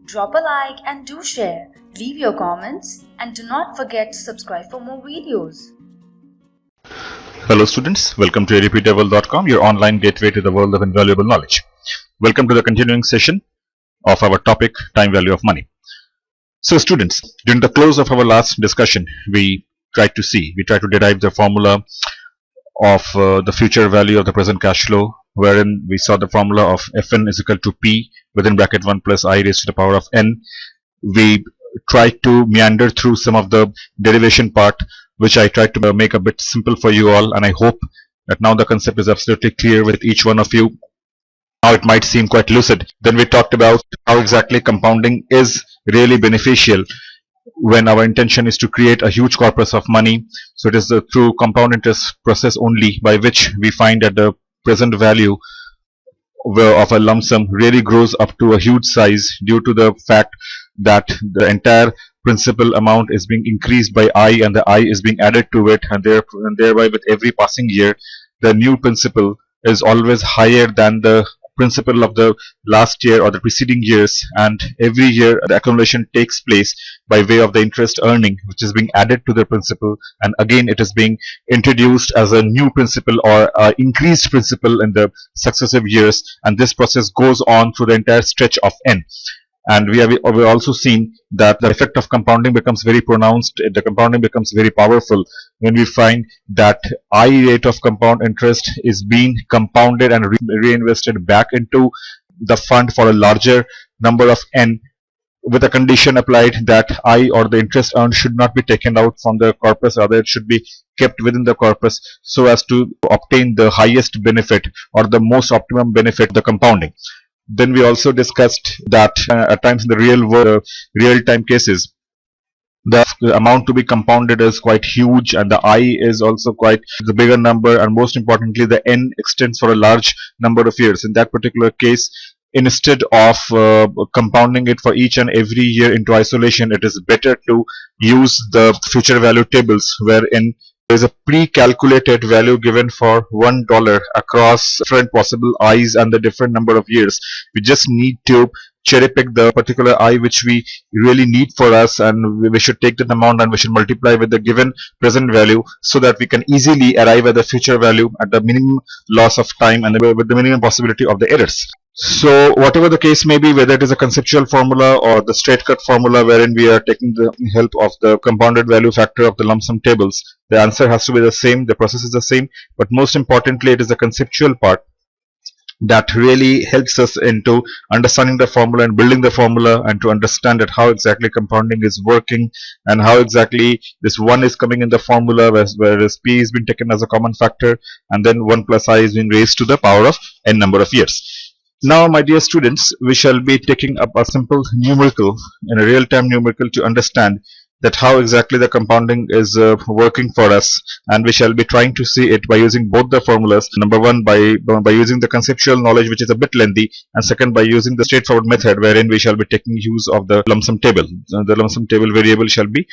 Drop a like and do share. Leave your comments and do not forget to subscribe for more videos. Hello students, welcome to Edupedia.com, your online gateway to the world of invaluable knowledge. Welcome to the continuing session of our topic, time value of money. So students, during the close of our last discussion, we tried to derive the formula of the future value of the present cash flow, wherein we saw the formula of Fn is equal to P within bracket 1 plus I raised to the power of n. We tried to meander through some of the derivation part, which I tried to make a bit simple for you all, and I hope that now the concept is absolutely clear with each one of you. Now it might seem quite lucid. Then we talked about how exactly compounding is really beneficial when our intention is to create a huge corpus of money. So it is through compound interest process only by which we find that the present value of a lump sum really grows up to a huge size due to the fact that the entire principal amount is being increased by I, and the I is being added to it, and thereby with every passing year the new principal is always higher than the principal of the last year or the preceding years, and every year the accumulation takes place by way of the interest earning, which is being added to the principal, and again it is being introduced as a new principal or increased principal in the successive years, and this process goes on through the entire stretch of n. And we have also seen that the effect of compounding becomes very pronounced, the compounding becomes very powerful when we find that I rate of compound interest is being compounded and reinvested back into the fund for a larger number of n, with a condition applied that I or the interest earned should not be taken out from the corpus, rather it should be kept within the corpus so as to obtain the highest benefit or the most optimum benefit of the compounding. Then we also discussed that at times in the real world, real-time cases, the amount to be compounded is quite huge, and the I is also quite the bigger number, and most importantly the n extends for a large number of years. In that particular case, instead of compounding it for each and every year into isolation, it is better to use the future value tables, wherein there is a pre-calculated value given for $1 across different possible I's and the different number of years. We just need to cherry pick the particular I which we really need for us, and we should take that amount and we should multiply with the given present value so that we can easily arrive at the future value at the minimum loss of time and with the minimum possibility of the errors. So whatever the case may be, whether it is a conceptual formula or the straight cut formula wherein we are taking the help of the compounded value factor of the lump sum tables, the answer has to be the same, the process is the same, but most importantly it is the conceptual part that really helps us into understanding the formula and building the formula, and to understand that how exactly compounding is working and how exactly this 1 is coming in the formula, whereas P is being taken as a common factor, and then 1 plus I is being raised to the power of n number of years. Now my dear students, we shall be taking up a simple numerical, in a real-time numerical, to understand that how exactly the compounding is working for us, and we shall be trying to see it by using both the formulas. Number one, by using the conceptual knowledge, which is a bit lengthy, and second by using the straightforward method wherein we shall be taking use of the lump sum table. The lump sum table variable shall be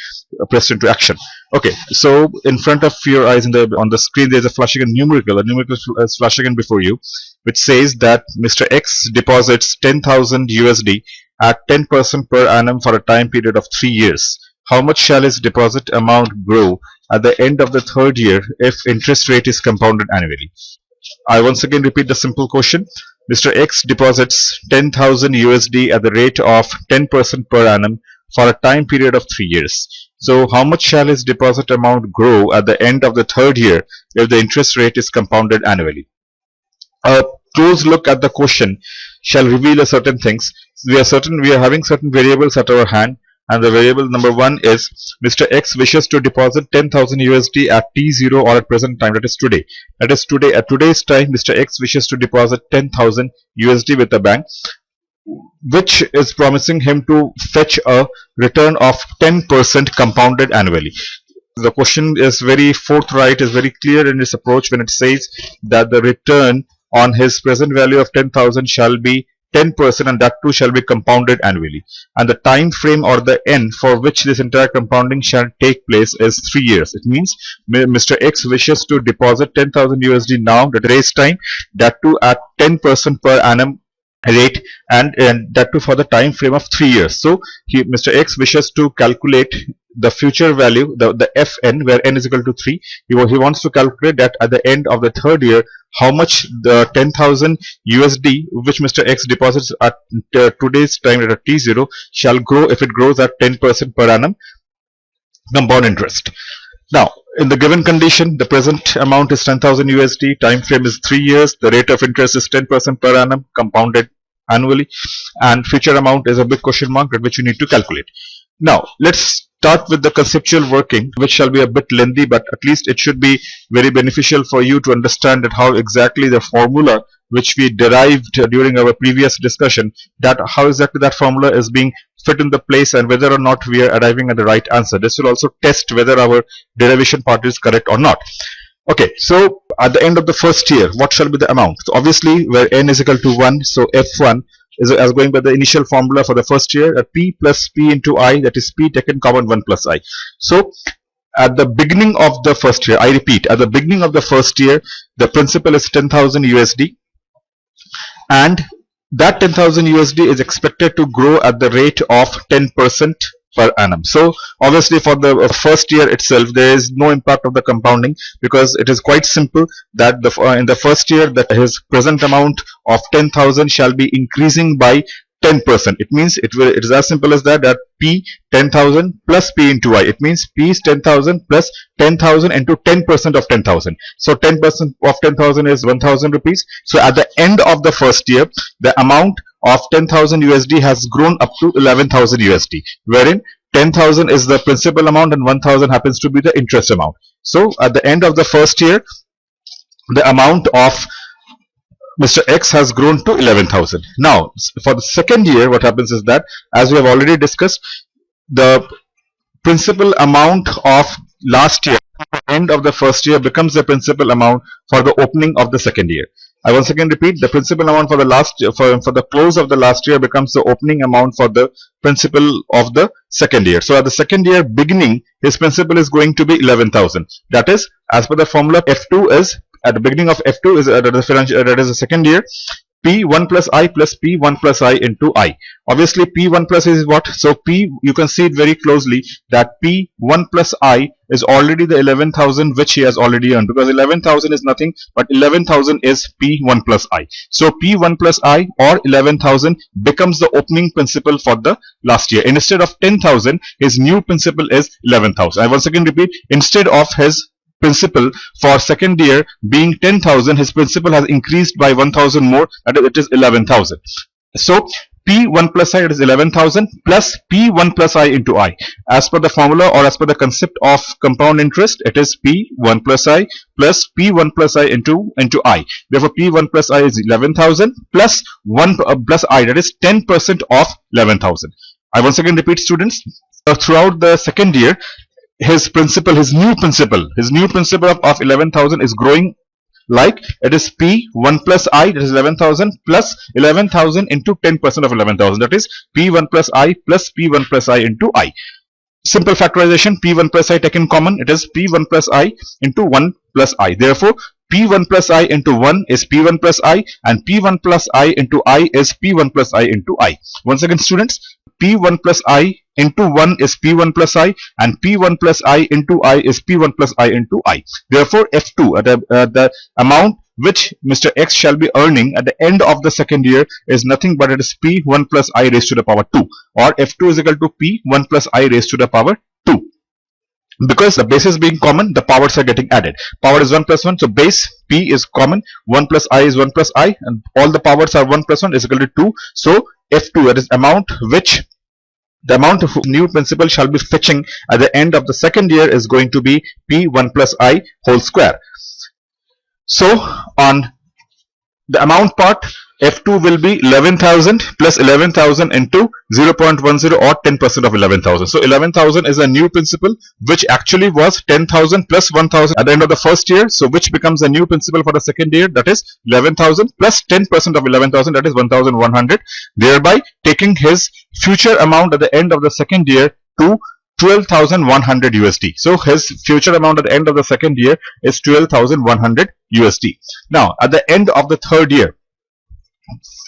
pressed into action. Okay, so in front of your eyes on the screen there is a flashing numerical. A numerical is flashing in before you, which says that Mr. X deposits 10,000 USD at 10% per annum for a time period of 3 years. How much shall his deposit amount grow at the end of the third year if interest rate is compounded annually? I once again repeat the simple question. Mr. X deposits 10,000 USD at the rate of 10% per annum for a time period of 3 years. So how much shall his deposit amount grow at the end of the third year if the interest rate is compounded annually? A close look at the question shall reveal certain things. We are having certain variables at our hand, and the variable number 1 is Mr. X wishes to deposit 10,000 USD at T0 or at present time, that is today. That is today. At today's time, Mr. X wishes to deposit 10,000 USD with the bank, which is promising him to fetch a return of 10% compounded annually. The question is very forthright, is very clear in its approach when it says that the return on his present value of 10,000 shall be 10%, and that too shall be compounded annually. And the time frame or the n for which this entire compounding shall take place is 3 years. It means Mr. X wishes to deposit 10,000 USD now, at today's time, that too at 10% per annum rate, and that too for the time frame of 3 years. So Mr. X wishes to calculate the future value, the Fn, where n is equal to 3. He wants to calculate that at the end of the third year, how much the 10,000 USD which Mr. X deposits at today's time at T0 shall grow if it grows at 10% per annum compound interest. Now, in the given condition, the present amount is 10,000 USD, time frame is 3 years, the rate of interest is 10% per annum, compounded annually, and future amount is a big question mark at which you need to calculate. Now, let's start with the conceptual working, which shall be a bit lengthy, but at least it should be very beneficial for you to understand that how exactly the formula which we derived during our previous discussion, that how exactly that formula is being fit in the place and whether or not we are arriving at the right answer. This will also test whether our derivation part is correct or not. Okay, so at the end of the first year, what shall be the amount? So obviously, where n is equal to 1, so F1 is as going by the initial formula for the first year, P plus P into I, that is P taken common 1 plus I. So at the beginning of the first year, I repeat, at the beginning of the first year, the principal is 10,000 USD, and that 10,000 USD is expected to grow at the rate of 10% per annum. So obviously for the first year itself, there is no impact of the compounding, because it is quite simple that in the first year that his present amount of 10,000 shall be increasing by 10%. It means it is as simple as that P 10,000 plus P into I. It means P is 10,000 plus 10,000 into 10% of 10,000. So 10% of 10,000 is 1,000 rupees. So at the end of the first year, the amount of 10,000 USD has grown up to 11,000 USD, wherein 10,000 is the principal amount and 1,000 happens to be the interest amount. So at the end of the first year, the amount of Mr. X has grown to 11,000. Now, for the second year, what happens is that, as we have already discussed, the principal amount of last year at the end of the first year becomes the principal amount for the opening of the second year. I once again repeat, the principal amount for the last year, for the close of the last year becomes the opening amount for the principal of the second year. So at the second year beginning, his principal is going to be 11,000. That is, as per the formula, F2 is at the beginning of F2 is that is the second year, P1 plus I plus P1 plus I into I. Obviously, P1 plus is what? So P, you can see it very closely that P1 plus I is already the 11,000 which he has already earned, because 11,000 is nothing but 11,000 is P1 plus I. So P1 plus I or 11,000 becomes the opening principal for the last year. Instead of 10,000, his new principal is 11,000. I once again repeat, instead of his principal for second year being 10,000, his principal has increased by 1,000 more, that is, it is 11,000. So P1 plus I, it is 11,000 plus P1 plus I into I. As per the formula or as per the concept of compound interest, it is P1 plus I plus P1 plus I into I. Therefore, P1 plus I is 11,000 plus 1 plus I, that is 10% of 11,000. I once again repeat, students, throughout the second year, his new principal of 11,000 is growing like it is P1 plus I, that is 11,000 plus 11,000 into 10% of 11,000, that is P1 plus I plus P1 plus I into I. Simple factorization, P1 plus I taken common, it is P1 plus I into 1 plus I. Therefore, P1 plus I into 1 is P1 plus I, and P1 plus I into I is P1 plus I into I. Once again, students, P1 plus I into 1 is P1 plus I, and P1 plus I into I is P1 plus I into I. Therefore, F2, the amount which Mr. X shall be earning at the end of the second year is nothing but it is P1 plus I raised to the power 2, or F2 is equal to P1 plus I raised to the power 2. Because the bases being common, the powers are getting added. Power is 1 plus 1, so base P is common, 1 plus I is 1 plus I, and all the powers are 1 plus 1 is equal to 2. So F2, that is the amount of new principal shall be fetching at the end of the second year is going to be P1 plus I whole square. So on the amount part, F2 will be 11,000 plus 11,000 into 0.10 or 10% of 11,000. So 11,000 is a new principal which actually was 10,000 plus 1,000 at the end of the first year. So which becomes a new principal for the second year, that is 11,000 plus 10% of 11,000, that is 1,100, thereby taking his future amount at the end of the second year to 12,100 USD. So his future amount at the end of the second year is 12,100 USD. Now at the end of the third year,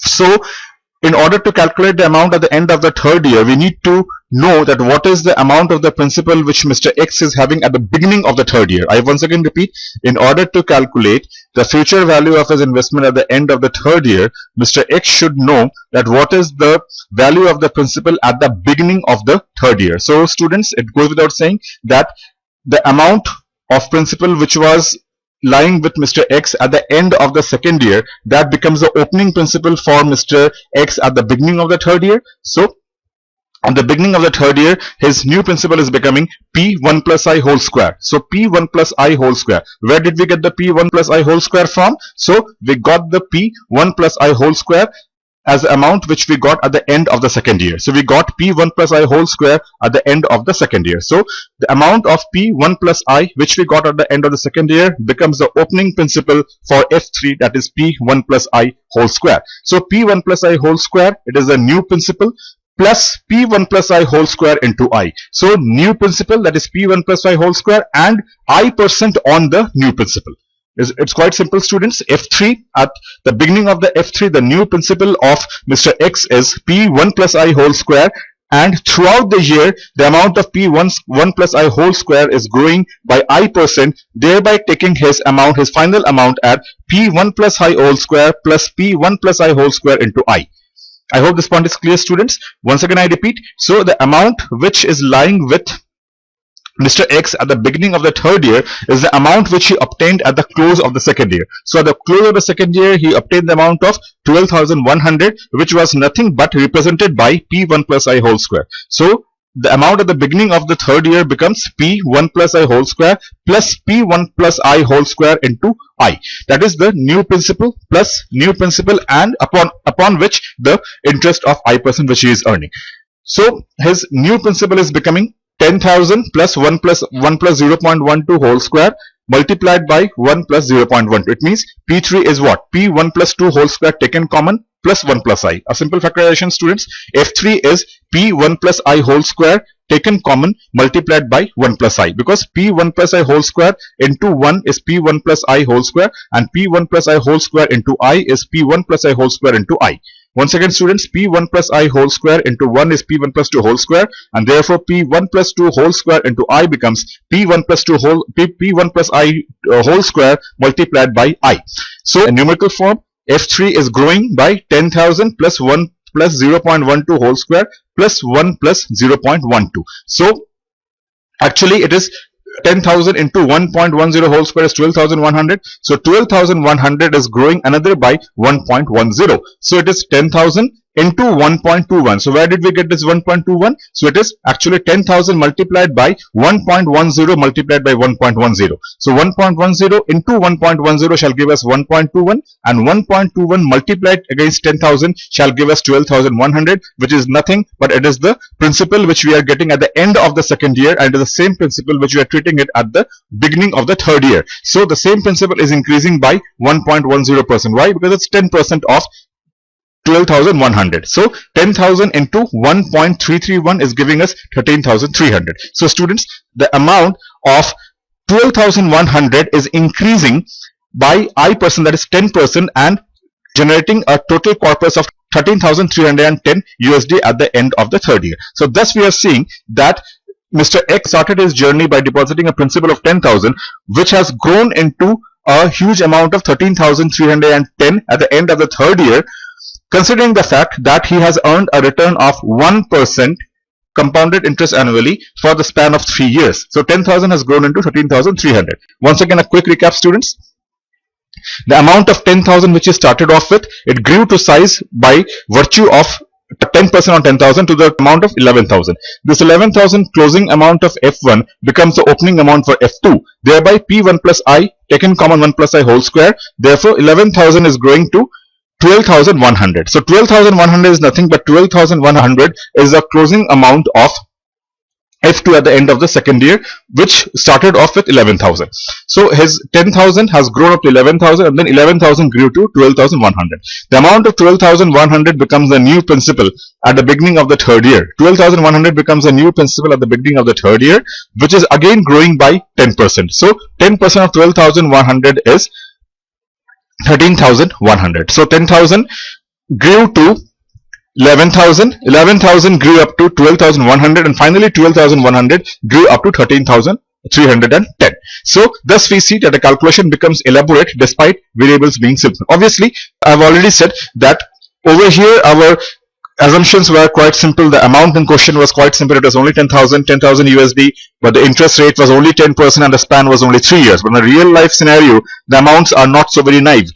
So in order to calculate the amount at the end of the third year, we need to know that what is the amount of the principal which Mr. X is having at the beginning of the third year. I once again repeat, in order to calculate the future value of his investment at the end of the third year, Mr. X should know that what is the value of the principal at the beginning of the third year. So students, it goes without saying that the amount of principal which was lying with Mr. X at the end of the second year, that becomes the opening principal for Mr. X at the beginning of the third year. So at the beginning of the third year, his new principal is becoming P1 plus I whole square. So P1 plus I whole square. Where did we get the P1 plus I whole square from? So we got the P1 plus I whole square as the amount which we got at the end of the second year. So we got P1 plus I whole square at the end of the second year. So the amount of P1 plus I which we got at the end of the second year becomes the opening principal for F3, that is P1 plus I whole square. So P1 plus I whole square, it is a new principal, plus P1 plus I whole square into I. So new principal, that is P1 plus I whole square, and I% on the new principal. It's quite simple, students. F3, at the beginning of the F3, the new principal of Mr. X is P1 plus I whole square, and throughout the year the amount of P1 plus I whole square is growing by I%, thereby taking his amount, his final amount, at P1 plus I whole square plus P1 plus I whole square into I. I hope this point is clear, students. Once again I repeat, so the amount which is lying with Mr. X at the beginning of the third year is the amount which he obtained at the close of the second year. So at the close of the second year, he obtained the amount of 12,100, which was nothing but represented by P1 plus I whole square. So the amount at the beginning of the third year becomes P1 plus I whole square plus P1 plus I whole square into I. That is the new principal plus new principal, and upon which the interest of I% which he is earning. So his new principal is becoming 10,000 plus 1 plus 0.12 whole square multiplied by 1 plus 0.12. It means P3 is what? P1 plus 2 whole square taken common plus 1 plus I. A simple factorization, students. F3 is P1 plus I whole square taken common multiplied by 1 plus I, because P1 plus I whole square into 1 is P1 plus I whole square, and P1 plus I whole square into I is P1 plus I whole square into I. Once again, students, P1 plus I whole square into 1 is P1 plus 2 whole square, and therefore P1 plus 2 whole square into I becomes P1 plus I whole square multiplied by I. So in numerical form, F3 is growing by 10,000 plus 1 plus 0.12 whole square plus 1 plus 0.12. So actually it is 10,000 into 1.10 whole square is 12,100. So 12,100 is growing another by 1.10. So it is 10,000 into 1.21. So where did we get this 1.21? So it is actually 10,000 multiplied by 1.10 multiplied by 1.10. So 1.10 into 1.10 shall give us 1.21, and 1.21 multiplied against 10,000 shall give us 12,100, which is nothing but it is the principal which we are getting at the end of the second year, and the same principal which we are treating it at the beginning of the third year. So the same principal is increasing by 1.10%. Why? Because it's 10% of 12,100. So 10,000 into 1.331 is giving us 13,300. So students, the amount of 12,100 is increasing by I%, that is 10%, and generating a total corpus of 13,310 USD at the end of the third year. So thus we are seeing that Mr. X started his journey by depositing a principal of 10,000, which has grown into a huge amount of 13,310 at the end of the third year, considering the fact that he has earned a return of 1% compounded interest annually for the span of 3 years. So 10,000 has grown into 13,300. Once again, a quick recap, students. The amount of 10,000 which he started off with, it grew to size by virtue of 10% on 10,000 to the amount of 11,000. This 11,000 closing amount of F1 becomes the opening amount for F2. Thereby P1 plus I taken common 1 plus I whole square. Therefore 11,000 is growing to 12,100. So 12,100 is nothing but 12,100 is the closing amount of F2 at the end of the second year, which started off with 11,000. So his 10,000 has grown up to 11,000, and then 11,000 grew to 12,100. The amount of 12,100 becomes the new principal at the beginning of the third year. 12,100 becomes a new principal at the beginning of the third year, which is again growing by 10%. So 10% of 12,100 is 13,100. So 10,000 grew to 11,000, 11,000 grew up to 12,100, and finally 12,100 grew up to 13,310. So thus we see that the calculation becomes elaborate despite variables being simple. Obviously, I've already said that over here our assumptions were quite simple. The amount in question was quite simple. It was only 10,000 USD, but the interest rate was only 10% and the span was only 3 years. But in a real life scenario, the amounts are not so very naive.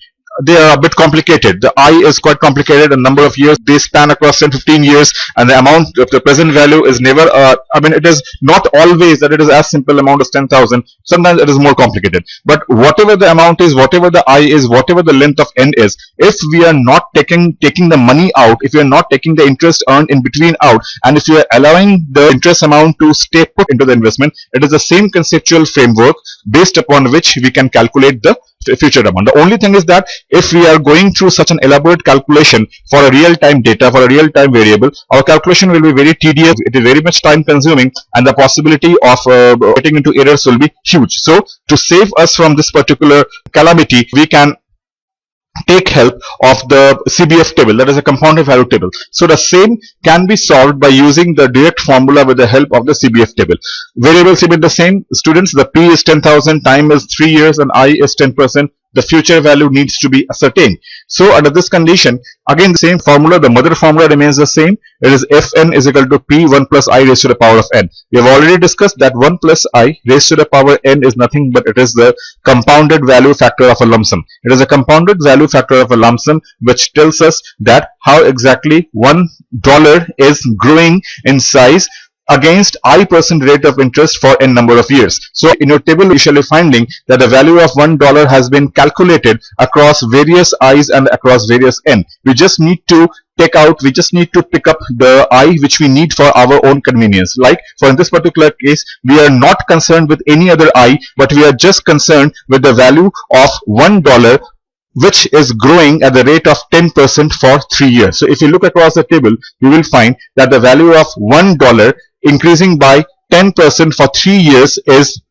They are a bit complicated. The I is quite complicated. A number of years, they span across 10-15 years, and the amount of the present value is never, it is not always that it is as simple amount as 10,000. Sometimes it is more complicated. But whatever the amount is, whatever the I is, whatever the length of n is, if we are not taking the money out, if we are not taking the interest earned in between out, and if we are allowing the interest amount to stay put into the investment, it is the same conceptual framework based upon which we can calculate the future amount. The only thing is that if we are going through such an elaborate calculation for a real-time data, for a real-time variable, our calculation will be very tedious, it is very much time-consuming, and the possibility of getting into errors will be huge. So to save us from this particular calamity, we can take help of the CBF table, that is a compounded value table. So the same can be solved by using the direct formula with the help of the CBF table. Variables remain the same. Students, the P is 10,000, time is 3 years, and I is 10%. The future value needs to be ascertained. So under this condition, again the same formula, the mother formula remains the same. It is Fn is equal to P 1 plus I raised to the power of n. We have already discussed that 1 plus I raised to the power n is nothing but it is the compounded value factor of a lump sum. It is a compounded value factor of a lump sum which tells us that how exactly $1 is growing in size against I% rate of interest for n number of years. So in your table you shall be finding that the value of $1 has been calculated across various i's and across various n. We just need to pick up the I which we need for our own convenience. Like for in this particular case, we are not concerned with any other I, but we are just concerned with the value of $1 which is growing at the rate of 10% for 3 years. So if you look across the table, you will find that the value of $1 increasing by 10% for 3 years is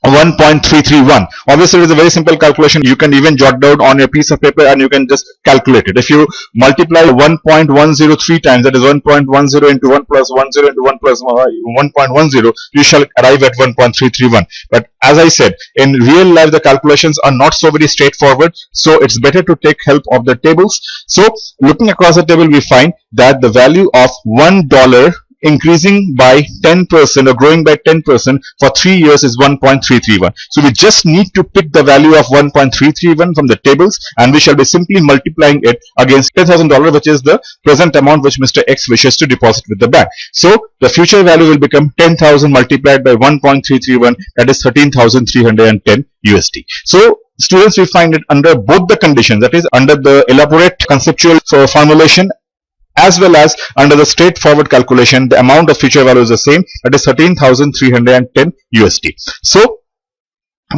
1.331. Obviously, it is a very simple calculation. You can even jot down on a piece of paper and you can just calculate it. If you multiply 1.103 times, that is 1.10 into 1 plus 10 into 1 plus 1.10, you shall arrive at 1.331. But as I said, in real life, the calculations are not so very straightforward. So it's better to take help of the tables. So looking across the table, we find that the value of $1 increasing by 10% or growing by 10% for 3 years is 1.331. So we just need to pick the value of 1.331 from the tables, and we shall be simply multiplying it against $10,000, which is the present amount which Mr. X wishes to deposit with the bank. So the future value will become 10,000 multiplied by 1.331, that is 13,310 USD. So students, we find it under both the conditions, that is under the elaborate conceptual formulation as well as under the straightforward calculation, the amount of future value is the same, that is 13,310 USD. So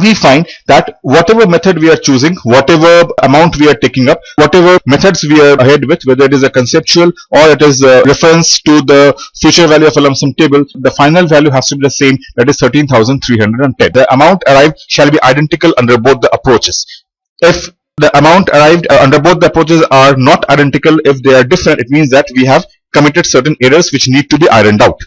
we find that whatever method we are choosing, whatever amount we are taking up, whatever methods we are ahead with, whether it is a conceptual or it is a reference to the future value of a lump sum table, the final value has to be the same, that is 13,310. The amount arrived shall be identical under both the approaches. If the amount arrived under both the approaches are not identical, if they are different, it means that we have committed certain errors which need to be ironed out.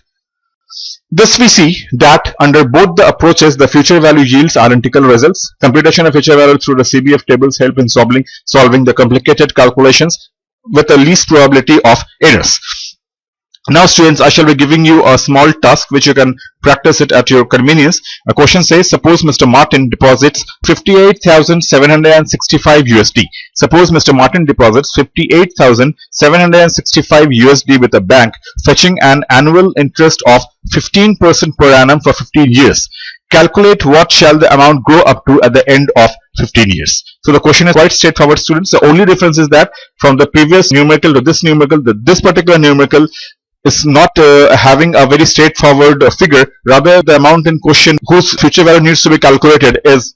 Thus we see that under both the approaches, the future value yields identical results. Computation of future value through the CBF tables help in solving the complicated calculations with the least probability of errors. Now students, I shall be giving you a small task which you can practice it at your convenience. A question says, suppose Mr. Martin deposits 58,765 USD. Suppose Mr. Martin deposits 58,765 USD with a bank, fetching an annual interest of 15% per annum for 15 years. Calculate what shall the amount grow up to at the end of 15 years. So the question is quite straightforward, students. The only difference is that from the previous numerical to this numerical, this particular numerical is not having a very straightforward figure. Rather, the amount in question whose future value needs to be calculated is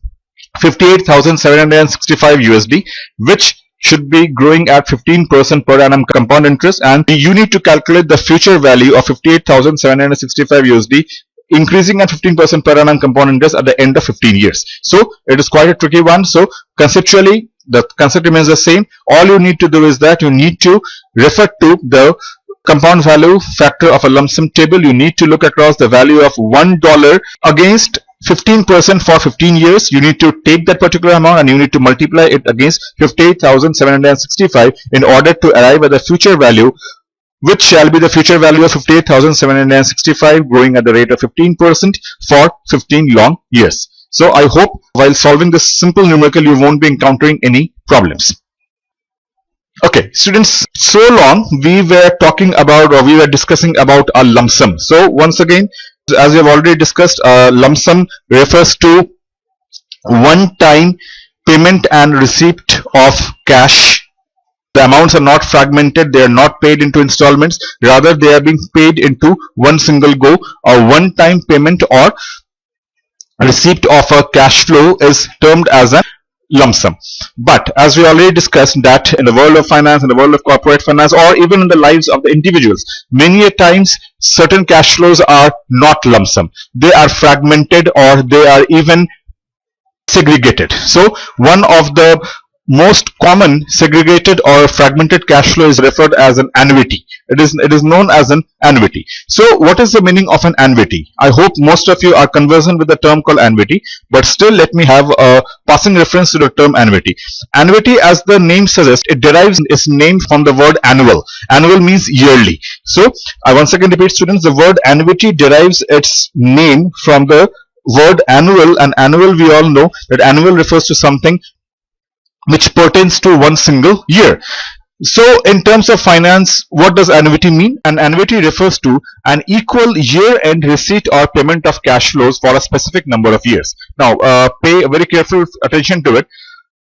58,765 USD, which should be growing at 15% per annum compound interest, and you need to calculate the future value of 58,765 USD increasing at 15% per annum compound interest at the end of 15 years. So it is quite a tricky one. So conceptually, The concept remains the same. All you need to do is that you need to refer to the compound value factor of a lump sum table. You need to look across the value of $1 against 15% for 15 years. You need to take that particular amount and you need to multiply it against 58,765 in order to arrive at the future value, which shall be the future value of 58,765 growing at the rate of 15% for 15 long years. So I hope while solving this simple numerical you won't be encountering any problems. Okay, students, so long we were talking about, or we were discussing about a lump sum. So once again, as we have already discussed, lump sum refers to one-time payment and receipt of cash. The amounts are not fragmented, they are not paid into installments, rather they are being paid into one single go. A one-time payment or receipt of a cash flow is termed as a lump sum. But as we already discussed that in the world of finance, in the world of corporate finance, or even in the lives of the individuals, many a times certain cash flows are not lump sum. They are fragmented or they are even segregated. So one of the most common segregated or fragmented cash flow is referred as an annuity. It is known as an annuity. So what is the meaning of an annuity? I hope most of you are conversant with the term called annuity, but still let me have a passing reference to the term annuity. Annuity, as the name suggests, it derives its name from the word annual. Annual means yearly. So I once again repeat, students, the word annuity derives its name from the word annual, and annual, we all know that annual refers to something which pertains to one single year. So in terms of finance, what does annuity mean? An annuity refers to an equal year-end receipt or payment of cash flows for a specific number of years. Now pay very careful attention to it.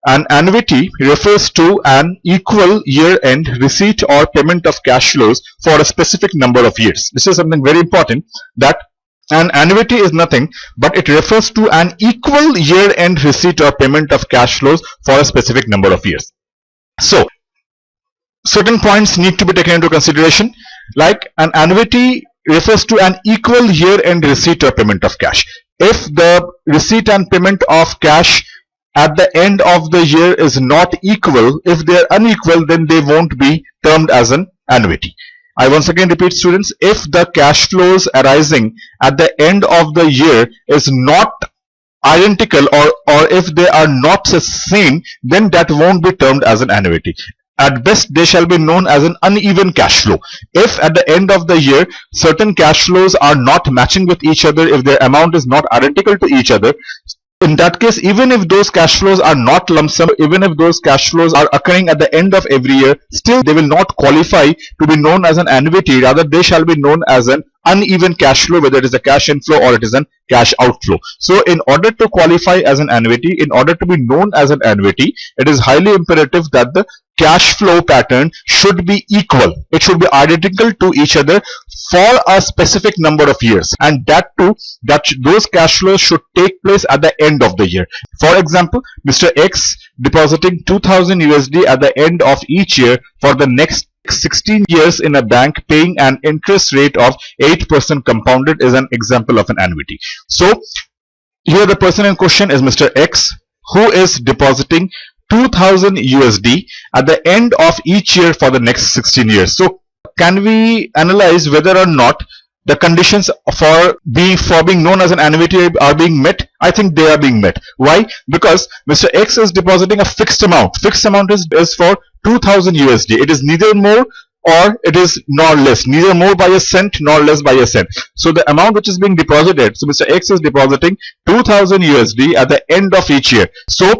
An annuity refers to an equal year-end receipt or payment of cash flows for a specific number of years. This is something very important, that an annuity is nothing but it refers to an equal year-end receipt or payment of cash flows for a specific number of years. So certain points need to be taken into consideration, like an annuity refers to an equal year-end receipt or payment of cash. If the receipt and payment of cash at the end of the year is not equal, if they are unequal, then they won't be termed as an annuity. I once again repeat, students, if the cash flows arising at the end of the year is not identical, or if they are not the same, then that won't be termed as an annuity. At best, they shall be known as an uneven cash flow. If at the end of the year certain cash flows are not matching with each other, if their amount is not identical to each other, in that case, even if those cash flows are not lump sum, even if those cash flows are occurring at the end of every year, still they will not qualify to be known as an annuity. Rather, they shall be known as an uneven cash flow, whether it is a cash inflow or it is a cash outflow. So in order to qualify as an annuity, in order to be known as an annuity, it is highly imperative that the cash flow pattern should be equal. It should be identical to each other for a specific number of years, and that too, that those cash flows should take place at the end of the year. For example, Mr. X depositing 2000 USD at the end of each year for the next 16 years in a bank, paying an interest rate of 8% compounded, is an example of an annuity. So here the person in question is Mr. X, who is depositing 2000 USD at the end of each year for the next 16 years. So can we analyze whether or not the conditions for being known as an annuity are being met? I think they are being met. Why? Because Mr. X is depositing a fixed amount. Fixed amount is for 2000 USD. It is neither more or it is nor less, neither more by a cent nor less by a cent. So the amount which is being deposited, so Mr. X is depositing 2000 USD at the end of each year. So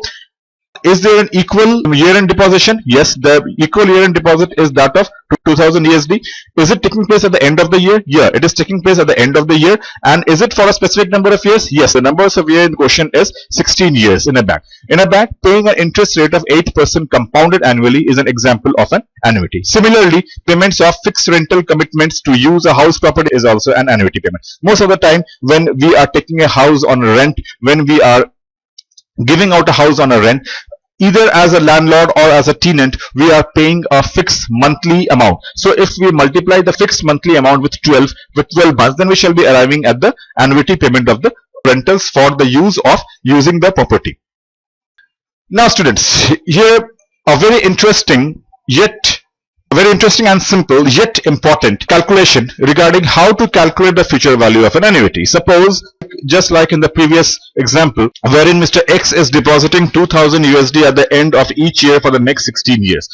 is there an equal year-end deposition? Yes, the equal year-end deposit is that of 2000 USD. Is it taking place at the end of the year? Yeah, it is taking place at the end of the year. And is it for a specific number of years? Yes, the numbers of year in question is 16 years in a bank. In a bank, paying an interest rate of 8% compounded annually is an example of an annuity. Similarly, payments of fixed rental commitments to use a house property is also an annuity payment. Most of the time, when we are taking a house on rent, when we are giving out a house on a rent, either as a landlord or as a tenant, we are paying a fixed monthly amount. So if we multiply the fixed monthly amount with 12 months, then we shall be arriving at the annuity payment of the rentals for the use of using the property. Now students, here a very interesting and simple yet important calculation regarding how to calculate the future value of an annuity. Suppose, just like in the previous example, wherein Mr. X is depositing 2000 USD at the end of each year for the next 16 years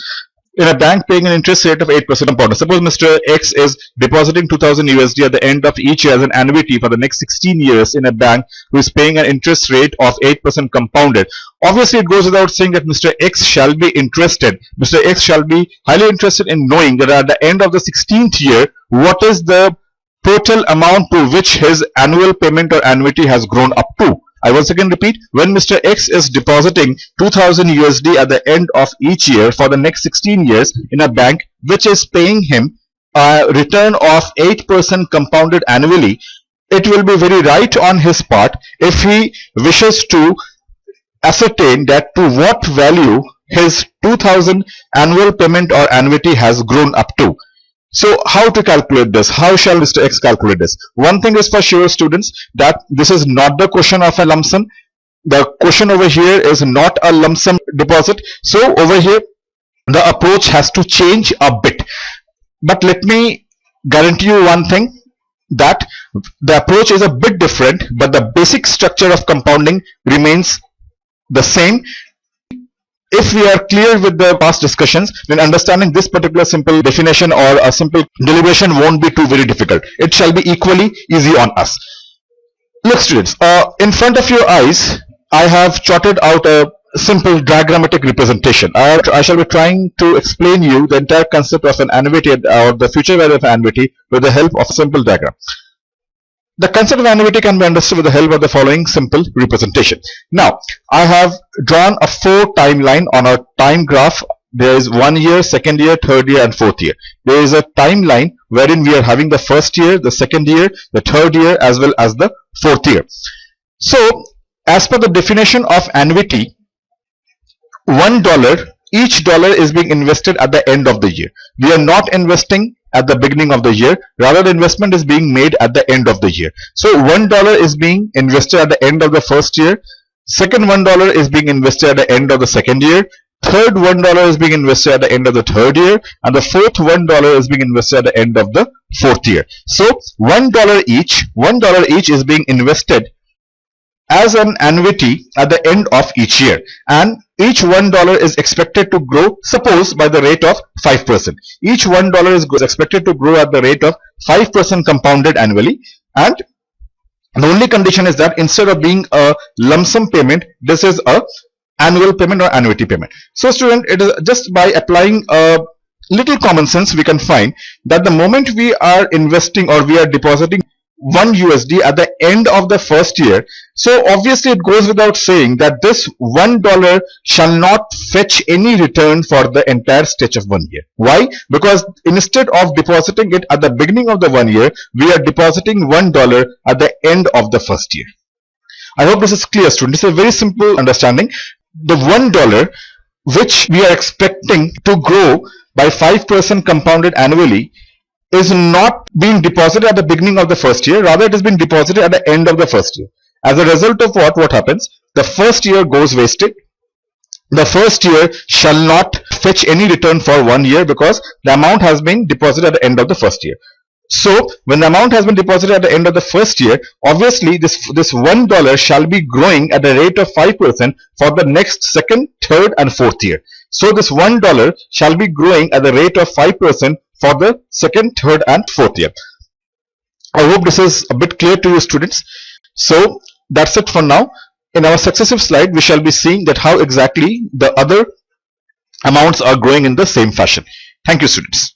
in a bank paying an interest rate of 8% compounded. Suppose Mr. X is depositing 2000 USD at the end of each year as an annuity for the next 16 years in a bank who is paying an interest rate of 8% compounded. Obviously, it goes without saying that Mr. X shall be interested. Mr. X shall be highly interested in knowing that at the end of the 16th year, what is the total amount to which his annual payment or annuity has grown up to. I once again repeat, when Mr. X is depositing 2000 USD at the end of each year for the next 16 years in a bank which is paying him a return of 8% compounded annually, it will be very right on his part if he wishes to ascertain that to what value his 2000 annual payment or annuity has grown up to. So how to calculate this? How shall Mr. X calculate this? One thing is for sure, students, that this is not the question of a lump sum. The question over here is not a lump sum deposit. So over here, the approach has to change a bit. But let me guarantee you one thing, that the approach is a bit different, but the basic structure of compounding remains the same. If we are clear with the past discussions, then understanding this particular simple definition or a simple deliberation won't be too very difficult. It shall be equally easy on us. Look students, in front of your eyes, I have jotted out a simple diagrammatic representation. I shall be trying to explain you the entire concept of an annuity or the future value of an annuity with the help of a simple diagram. The concept of annuity can be understood with the help of the following simple representation. Now, I have drawn a 4 timeline on a time graph. There is 1 year, 2nd year, 3rd year and 4th year. There is a timeline wherein we are having the 1st year, the 2nd year, the 3rd year as well as the 4th year. So, as per the definition of annuity, $1, each dollar is being invested at the end of the year. We are not investing at the beginning of the year, rather the investment is being made at the end of the year. So $1 is being invested at the end of the 1st year, second $1 is being invested at the end of the 2nd year, third $1 is being invested at the end of the 3rd year, and the fourth $1 is being invested at the end of the 4th year. So $1 each is being invested as an annuity at the end of each year, and each $1 is expected to grow, suppose, by the rate of 5%. Each $1 is expected to grow at the rate of 5% compounded annually, and the only condition is that instead of being a lump sum payment, this is a annual payment or annuity payment. So student, it is just by applying a little common sense we can find that the moment we are investing or we are depositing 1 USD at the end of the 1st year, so obviously it goes without saying that this $1 shall not fetch any return for the entire stretch of 1 year. Why? Because instead of depositing it at the beginning of the 1 year, we are depositing $1 at the end of the 1st year. I hope this is clear, students. It's a very simple understanding. The $1 which we are expecting to grow by 5% compounded annually is not being deposited at the beginning of the 1st year, rather it is being deposited at the end of the 1st year. As a result of what happens? The 1st year goes wasted. The 1st year shall not fetch any return for 1 year because the amount has been deposited at the end of the 1st year. So when the amount has been deposited at the end of the 1st year, obviously this $1 shall be growing at a rate of 5% for the next 2nd, 3rd and 4th year. So this $1 shall be growing at the rate of 5% for the 2nd, 3rd and 4th year. I hope this is a bit clear to you, students. So that's it for now. In our successive slide, we shall be seeing that how exactly the other amounts are growing in the same fashion. Thank you, students.